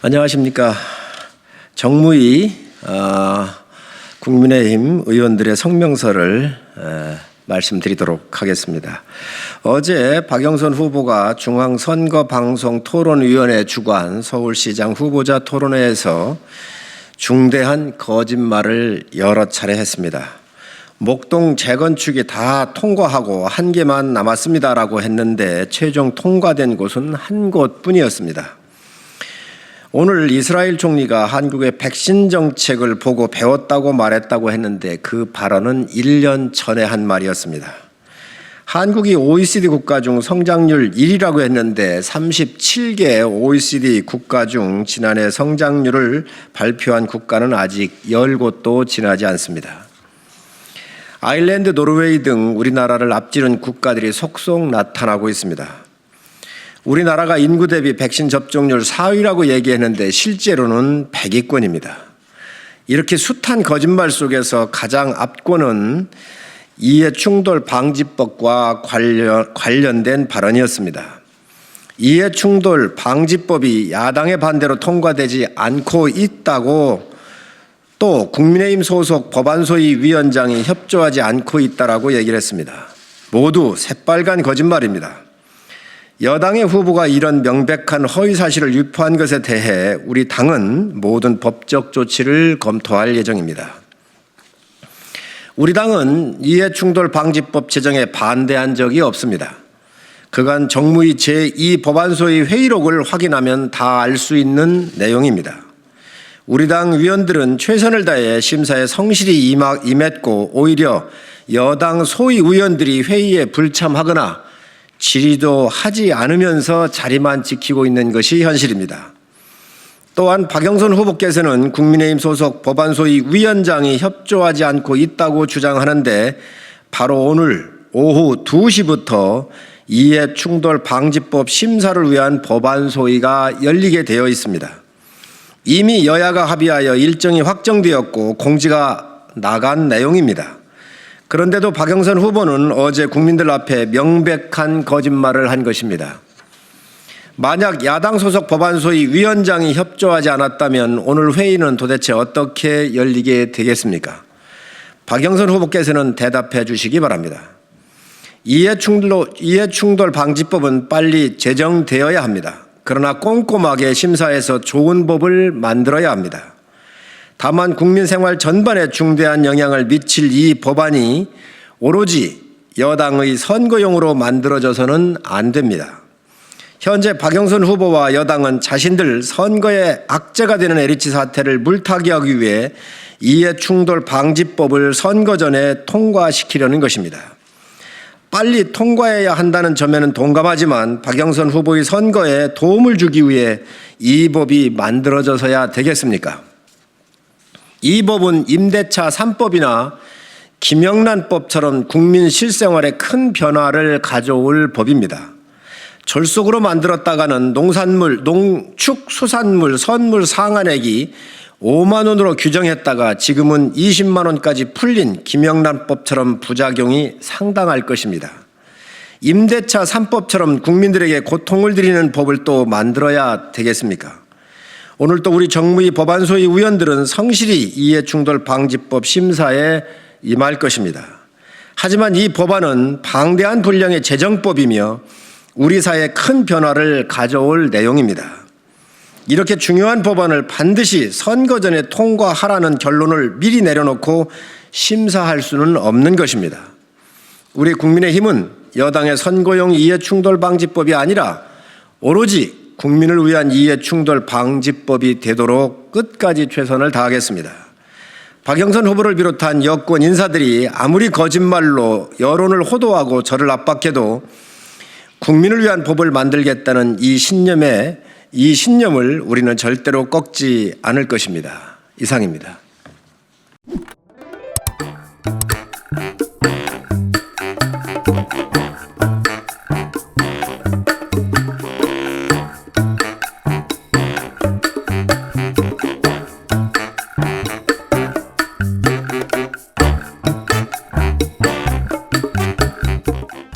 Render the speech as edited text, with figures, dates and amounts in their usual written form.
안녕하십니까. 정무위 국민의힘 의원들의 성명서를 말씀드리도록 하겠습니다. 어제 박영선 후보가 중앙선거방송토론위원회 주관 서울시장 후보자 토론회에서 중대한 거짓말을 여러 차례 했습니다. 목동 재건축이 다 통과하고 한 개만 남았습니다라고 했는데 최종 통과된 곳은 한 곳뿐이었습니다. 오늘 이스라엘 총리가 한국의 백신 정책을 보고 배웠다고 말했다고 했는데 그 발언은 1년 전에 한 말이었습니다. 한국이 OECD 국가 중 성장률 1위라고 했는데 37개 OECD 국가 중 지난해 성장률을 발표한 국가는 아직 10곳도 지나지 않습니다. 아일랜드, 노르웨이 등 우리나라를 앞지른 국가들이 속속 나타나고 있습니다. 우리나라가 인구 대비 백신 접종률 4위라고 얘기했는데 실제로는 100위권입니다. 이렇게 숱한 거짓말 속에서 가장 앞권은 이해충돌 방지법과 관련된 발언이었습니다. 이해충돌 방지법이 야당의 반대로 통과되지 않고 있다고 또 국민의힘 소속 법안소위 위원장이 협조하지 않고 있다라고 얘기를 했습니다. 모두 새빨간 거짓말입니다. 여당의 후보가 이런 명백한 허위사실을 유포한 것에 대해 우리 당은 모든 법적 조치를 검토할 예정입니다. 우리 당은 이해충돌 방지법 제정에 반대한 적이 없습니다. 그간 정무위 제2법안소위 회의록을 확인하면 다 알 수 있는 내용입니다. 우리 당 위원들은 최선을 다해 심사에 성실히 임했고 오히려 여당 소위 의원들이 회의에 불참하거나 질의도 하지 않으면서 자리만 지키고 있는 것이 현실입니다. 또한 박영선 후보께서는 국민의힘 소속 법안소위 위원장이 협조하지 않고 있다고 주장하는데 바로 오늘 오후 2시부터 이해충돌 방지법 심사를 위한 법안소위가 열리게 되어 있습니다. 이미 여야가 합의하여 일정이 확정되었고 공지가 나간 내용입니다. 그런데도 박영선 후보는 어제 국민들 앞에 명백한 거짓말을 한 것입니다. 만약 야당 소속 법안소위 위원장이 협조하지 않았다면 오늘 회의는 도대체 어떻게 열리게 되겠습니까? 박영선 후보께서는 대답해 주시기 바랍니다. 이해충돌 방지법은 빨리 제정되어야 합니다. 그러나 꼼꼼하게 심사해서 좋은 법을 만들어야 합니다. 다만 국민 생활 전반에 중대한 영향을 미칠 이 법안이 오로지 여당의 선거용으로 만들어져서는 안 됩니다. 현재 박영선 후보와 여당은 자신들 선거의 악재가 되는 LH 사태를 물타기 하기 위해 이해충돌 방지법을 선거 전에 통과시키려는 것입니다. 빨리 통과해야 한다는 점에는 동감하지만 박영선 후보의 선거에 도움을 주기 위해 이 법이 만들어져서야 되겠습니까? 이 법은 임대차 3법이나 김영란법처럼 국민 실생활에 큰 변화를 가져올 법입니다. 졸속으로 만들었다가는 농축수산물 선물 상한액이 5만 원으로 규정했다가 지금은 20만 원까지 풀린 김영란법처럼 부작용이 상당할 것입니다. 임대차 3법처럼 국민들에게 고통을 드리는 법을 또 만들어야 되겠습니까? 오늘 또 우리 정무위 법안소위 의원들은 성실히 이해충돌 방지법 심사에 임할 것입니다. 하지만 이 법안은 방대한 분량의 제정법이며 우리 사회에 큰 변화를 가져올 내용입니다. 이렇게 중요한 법안을 반드시 선거 전에 통과하라는 결론을 미리 내려놓고 심사할 수는 없는 것입니다. 우리 국민의힘은 여당의 선거용 이해충돌 방지법이 아니라 오로지 국민을 위한 이해충돌 방지법이 되도록 끝까지 최선을 다하겠습니다. 박영선 후보를 비롯한 여권 인사들이 아무리 거짓말로 여론을 호도하고 저를 압박해도 국민을 위한 법을 만들겠다는 이 신념을 우리는 절대로 꺾지 않을 것입니다. 이상입니다.